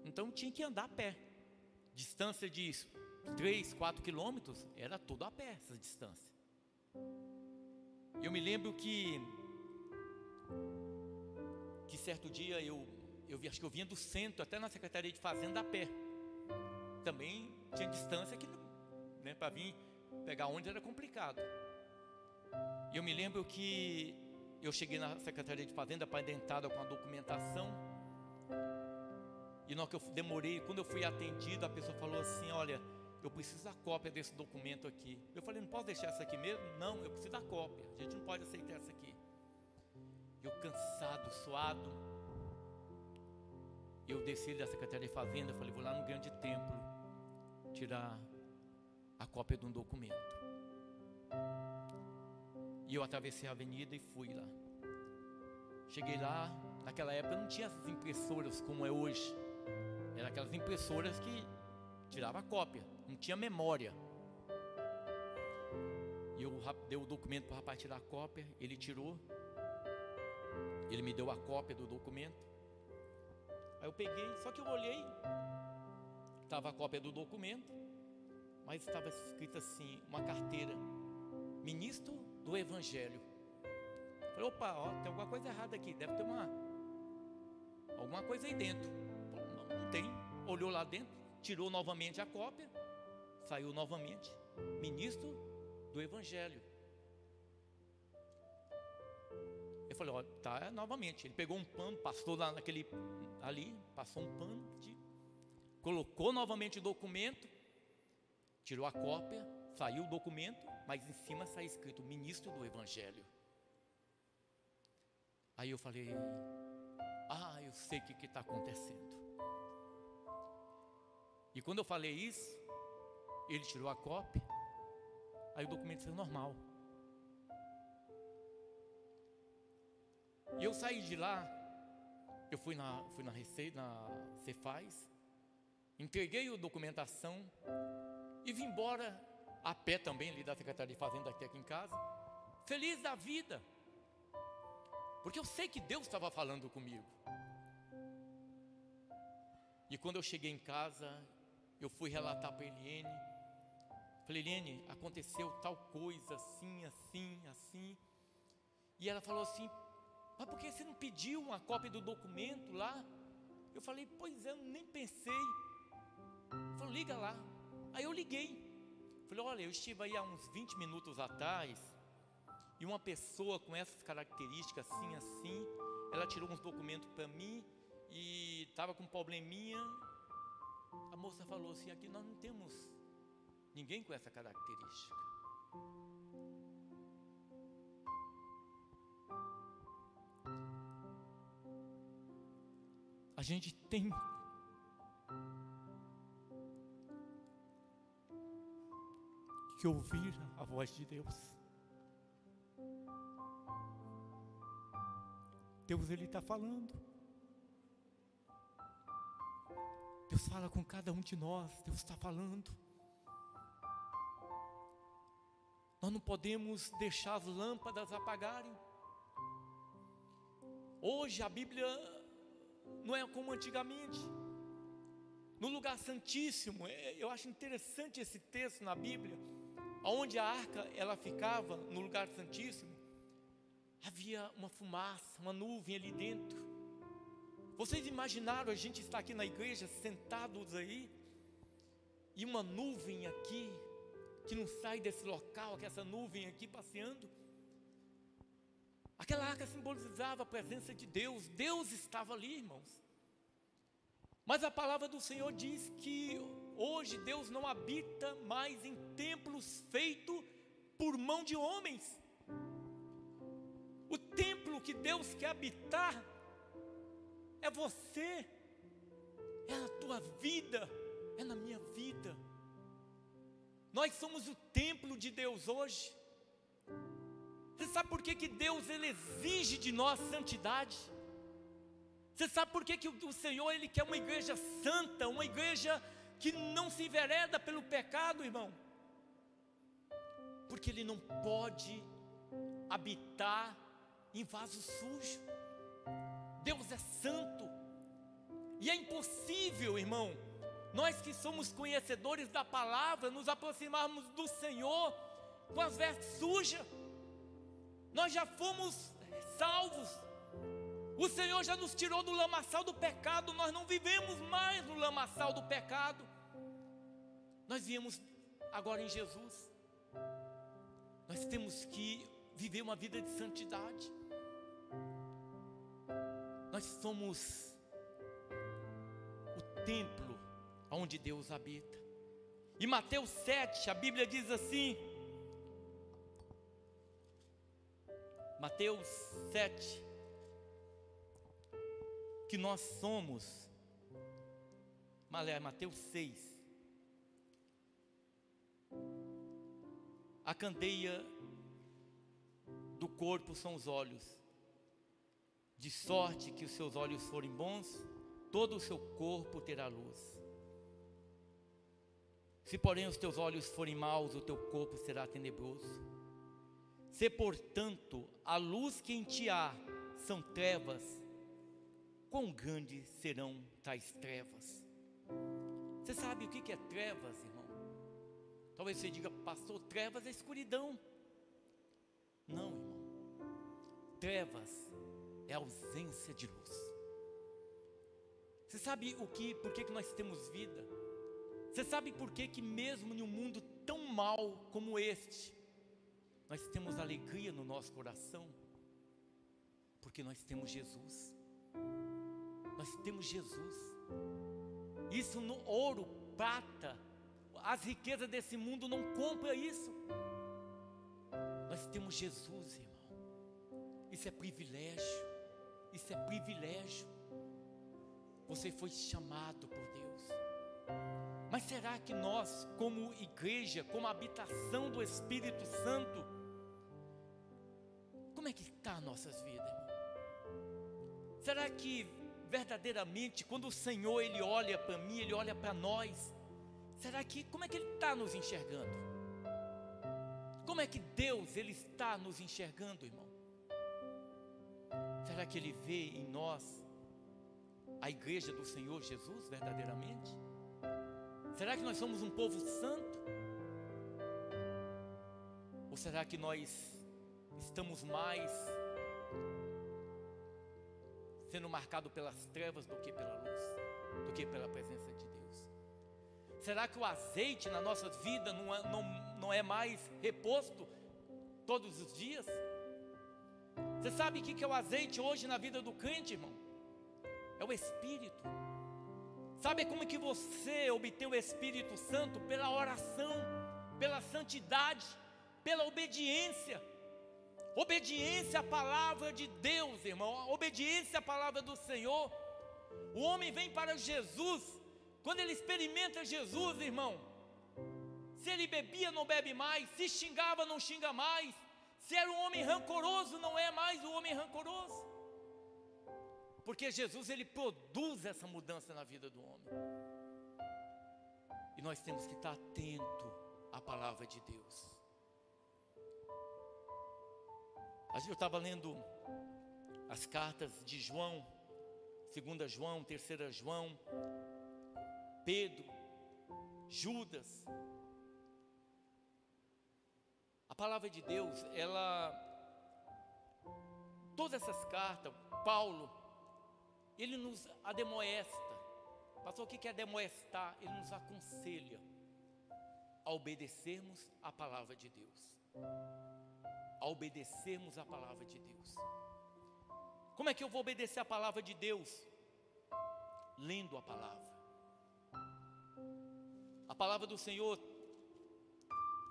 Então eu tinha que andar a pé. Distância de 3, 4 quilômetros, era tudo a pé essa distância. Eu me lembro que certo dia acho que eu vinha do centro até na Secretaria de Fazenda a pé. Também tinha distância que, né, para vir pegar ônibus era complicado. E eu me lembro que eu cheguei na Secretaria de Fazenda para adentrada com a documentação. E na hora que eu demorei, quando eu fui atendido, a pessoa falou assim: olha, eu preciso da cópia desse documento aqui. Eu falei: não posso deixar essa aqui mesmo? Não, eu preciso da cópia, a gente não pode aceitar essa aqui. Eu cansado, suado, eu desci da Secretaria de Fazenda, falei: vou lá no grande templo tirar a cópia de um documento. E eu atravessei a avenida e fui lá. Cheguei lá, naquela época não tinha essas impressoras como é hoje. Eram aquelas impressoras que tirava a cópia, não tinha memória. E eu dei o documento para o rapaz tirar a cópia, ele tirou. Ele me deu a cópia do documento. Aí eu peguei, só que eu olhei, estava a cópia do documento, mas estava escrito assim, uma carteira: ministro do Evangelho. Falei: opa, ó, tem alguma coisa errada aqui, deve ter alguma coisa aí dentro. Não tem. Olhou lá dentro, tirou novamente a cópia, saiu novamente: ministro do Evangelho. Eu falei: ó, tá, novamente. Ele pegou um pano, passou lá passou um pano, colocou novamente o documento, tirou a cópia, saiu o documento, mas em cima sai escrito: ministro do Evangelho. Aí eu falei: eu sei o que está acontecendo. E quando eu falei isso, ele tirou a cópia, aí o documento saiu normal. E eu saí de lá, eu fui na Receita, na Cefaz, Entreguei a documentação e vim embora a pé também, ali da Secretaria de Fazenda até aqui em casa, feliz da vida, porque eu sei que Deus estava falando comigo. E quando eu cheguei em casa, eu fui relatar para a Eliene. Falei: Eliene, aconteceu tal coisa, assim, assim, assim. E ela falou assim: mas por que você não pediu uma cópia do documento lá? Eu falei: pois é, eu nem pensei. Falei: liga lá. Aí eu liguei. Falei: olha, eu estive aí há uns 20 minutos atrás, e uma pessoa com essas características, assim, assim, ela tirou uns documentos para mim, e estava com um probleminha. A moça falou assim: aqui nós não temos ninguém com essa característica. A gente tem que ouvir a voz de Deus. Deus, Ele está falando. Deus fala com cada um de nós. Deus está falando. Nós não podemos deixar as lâmpadas apagarem. Hoje a Bíblia não é como antigamente. No lugar santíssimo, eu acho interessante esse texto na Bíblia, onde a arca ela ficava no lugar santíssimo, havia uma fumaça, uma nuvem ali dentro. Vocês imaginaram a gente estar aqui na igreja, sentados aí, e uma nuvem aqui, que não sai desse local, que essa nuvem aqui passeando? Aquela arca simbolizava a presença de Deus. Deus estava ali, irmãos. Mas a palavra do Senhor diz que hoje Deus não habita mais em templos feitos por mão de homens. O templo que Deus quer habitar é você, é na tua vida, é na minha vida. Nós somos o templo de Deus hoje. Você sabe por que Deus ele exige de nós santidade? Você sabe por que o Senhor ele quer uma igreja santa, uma igreja que não se envereda pelo pecado, irmão? Porque Ele não pode habitar em vaso sujo. Deus é santo, e é impossível, irmão, nós que somos conhecedores da palavra, nos aproximarmos do Senhor com as vestes sujas. Nós já fomos salvos. O Senhor já nos tirou do lamaçal do pecado. Nós não vivemos mais no lamaçal do pecado. Nós viemos agora em Jesus. Nós temos que viver uma vida de santidade. Nós somos o templo onde Deus habita. Em Mateus 7, a Bíblia diz assim, Mateus 7, que nós somos, Mateus 6, a candeia do corpo são os olhos, de sorte que os seus olhos forem bons, todo o seu corpo terá luz. Se porém os teus olhos forem maus, o teu corpo será tenebroso. Se portanto a luz que em ti há são trevas, quão grandes serão tais trevas? Você sabe o que é trevas, irmão? Talvez você diga: pastor, trevas é escuridão. Não, irmão. Trevas é ausência de luz. Você sabe por que nós temos vida? Você sabe por que mesmo em um mundo tão mau como este, nós temos alegria no nosso coração? Porque nós temos Jesus. Nós temos Jesus. Isso no ouro, prata, as riquezas desse mundo não compram isso. Nós temos Jesus, irmão. Isso é privilégio. Isso é privilégio. Você foi chamado por Deus. Mas será que nós, como igreja, como habitação do Espírito Santo, como é que está as nossas vidas, irmão? Será que verdadeiramente, quando o Senhor Ele olha para mim, Ele olha para nós, como é que Ele está nos enxergando? Como é que Deus Ele está nos enxergando, irmão? Será que Ele vê em nós a igreja do Senhor Jesus verdadeiramente? Será que nós somos um povo santo? Ou será que nós estamos mais sendo marcados pelas trevas do que pela luz, do que pela presença de Deus? Será que o azeite na nossa vida não é mais reposto todos os dias? Você sabe o que é o azeite hoje na vida do crente, irmão? É o Espírito. Sabe como que você obtém o Espírito Santo? Pela oração, pela santidade, pela obediência. Obediência à palavra de Deus, irmão. Obediência à palavra do Senhor. O homem vem para Jesus. Quando ele experimenta Jesus, irmão, se ele bebia, não bebe mais. Se xingava, não xinga mais. Se era um homem rancoroso, não é mais um homem rancoroso. Porque Jesus, Ele produz essa mudança na vida do homem. E nós temos que estar atento à palavra de Deus. Eu estava lendo as cartas de João, 2 João, 3 João, Pedro, Judas. A palavra de Deus, todas essas cartas, Paulo, ele nos ademoesta. Pastor, o que é ademoestar? Ele nos aconselha a obedecermos a palavra de Deus. A obedecermos a palavra de Deus. Como é que eu vou obedecer a palavra de Deus? Lendo a palavra. A palavra do Senhor,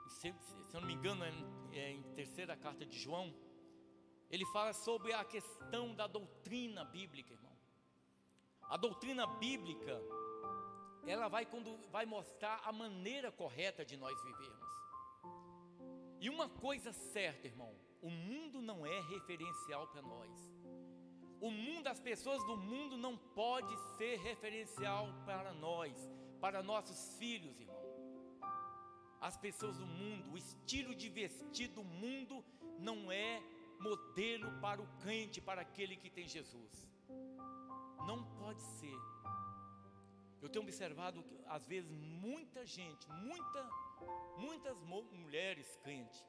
se eu não me engano, em 3ª carta de João, ele fala sobre a questão da doutrina bíblica, irmão. A doutrina bíblica, ela vai mostrar a maneira correta de nós vivermos. E uma coisa certa, irmão, o mundo não é referencial para nós. O mundo, as pessoas do mundo não pode ser referencial para nós, para nossos filhos, irmão. As pessoas do mundo, o estilo de vestir do mundo não é modelo para o crente, para aquele que tem Jesus. Não pode ser. Eu tenho observado que às vezes muita gente, muitas mulheres crentes,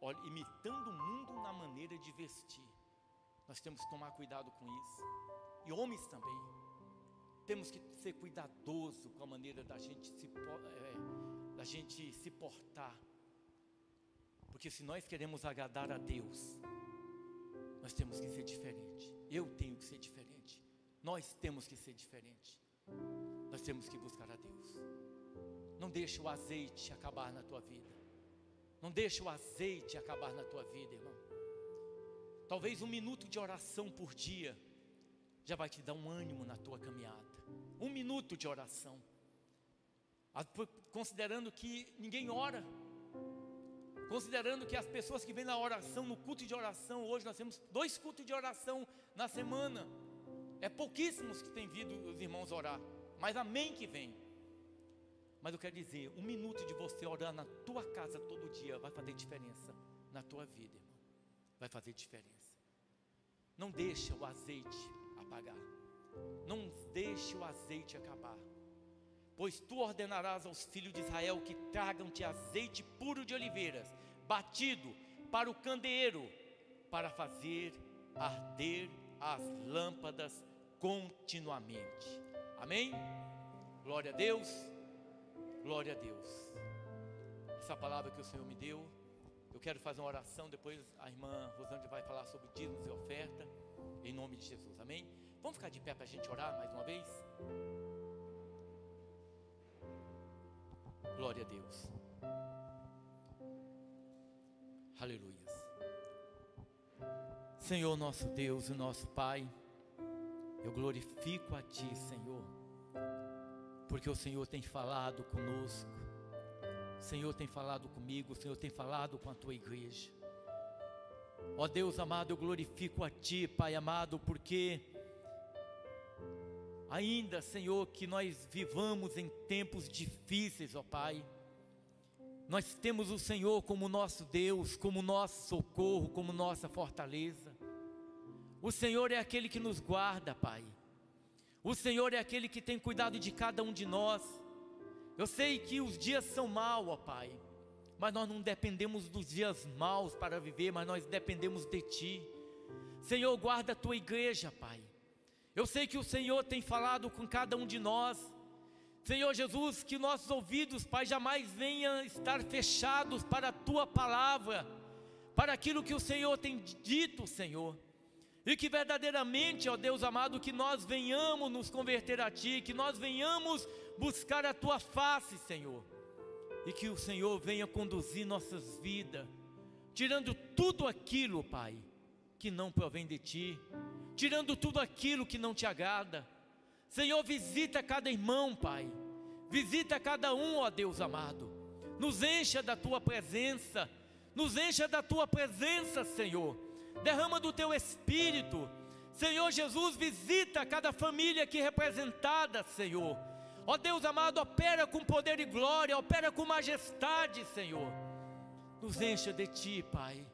olha, imitando o mundo na maneira de vestir. Nós temos que tomar cuidado com isso. E homens também. Temos que ser cuidadosos com a maneira da gente se portar. Porque se nós queremos agradar a Deus, nós temos que ser diferente. Eu tenho que ser diferente. Nós temos que ser diferente. Nós temos que buscar a Deus. Não deixe o azeite acabar na tua vida. Não deixe o azeite acabar na tua vida, irmão. Talvez 1 minuto de oração por dia já vai te dar um ânimo na tua caminhada. 1 minuto de oração. Considerando que ninguém ora. Considerando que as pessoas que vêm na oração, no culto de oração, hoje nós temos 2 cultos de oração na semana. É pouquíssimos que têm vindo os irmãos orar, mas amém que vem. Mas eu quero dizer, 1 minuto de você orar na tua casa todo dia vai fazer diferença na tua vida, irmão. Vai fazer diferença. Não deixa o azeite apagar. Não deixe o azeite acabar. Pois tu ordenarás aos filhos de Israel que tragam-te azeite puro de oliveiras, batido para o candeeiro, para fazer arder as lâmpadas continuamente. Amém? Glória a Deus. Glória a Deus. Essa palavra que o Senhor me deu, eu quero fazer uma oração. Depois a irmã Rosângela vai falar sobre dízimos e oferta, em nome de Jesus. Amém? Vamos ficar de pé para a gente orar mais uma vez? Glória a Deus. Aleluia. Senhor nosso Deus e nosso Pai, eu glorifico a Ti, Senhor, porque o Senhor tem falado conosco, o Senhor tem falado comigo, o Senhor tem falado com a Tua igreja. Ó Deus amado, eu glorifico a Ti, Pai amado, porque Ainda, Senhor, que nós vivamos em tempos difíceis, ó Pai, nós temos o Senhor como nosso Deus, como nosso socorro, como nossa fortaleza. O Senhor é aquele que nos guarda, Pai. O Senhor é aquele que tem cuidado de cada um de nós. Eu sei que os dias são maus, ó Pai, mas nós não dependemos dos dias maus para viver, mas nós dependemos de Ti. Senhor, guarda a Tua igreja, Pai. Eu sei que o Senhor tem falado com cada um de nós. Senhor Jesus, que nossos ouvidos, Pai, jamais venham estar fechados para a Tua palavra, para aquilo que o Senhor tem dito, Senhor. E que verdadeiramente, ó Deus amado, que nós venhamos nos converter a Ti, que nós venhamos buscar a Tua face, Senhor. E que o Senhor venha conduzir nossas vidas, tirando tudo aquilo, Pai, que não provém de Ti, tirando tudo aquilo que não Te agrada. Senhor, visita cada irmão, Pai, visita cada um, ó Deus amado, nos encha da Tua presença, nos encha da Tua presença, Senhor, derrama do Teu Espírito, Senhor Jesus, visita cada família aqui representada, Senhor, ó Deus amado, opera com poder e glória, opera com majestade, Senhor, nos encha de Ti, Pai.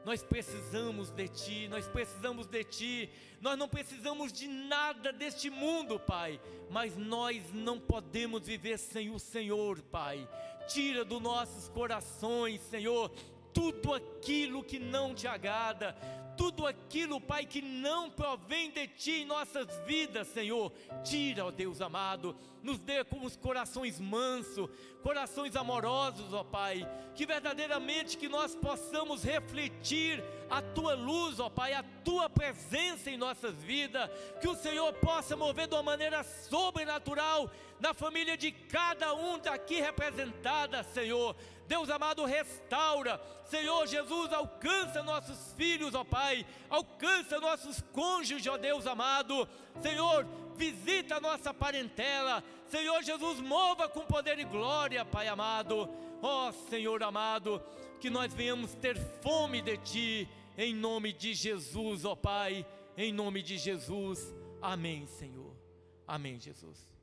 Nós precisamos de Ti, nós precisamos de Ti, nós não precisamos de nada deste mundo, Pai, mas nós não podemos viver sem o Senhor, Pai. Tira dos nossos corações, Senhor, tudo aquilo que não Te agrada, tudo aquilo, Pai, que não provém de Ti em nossas vidas, Senhor. Tira, ó Deus amado, nos dê com os corações mansos, corações amorosos, ó Pai, que verdadeiramente que nós possamos refletir a Tua luz, ó Pai, a Tua presença em nossas vidas, que o Senhor possa mover de uma maneira sobrenatural na família de cada um daqui representada, Senhor. Deus amado, restaura, Senhor Jesus, alcança nossos filhos, ó Pai, alcança nossos cônjuges, ó Deus amado, Senhor, visita a nossa parentela, Senhor Jesus, mova com poder e glória, Pai amado, ó Senhor amado, que nós venhamos ter fome de Ti, em nome de Jesus, ó Pai, em nome de Jesus, amém, Senhor, amém, Jesus.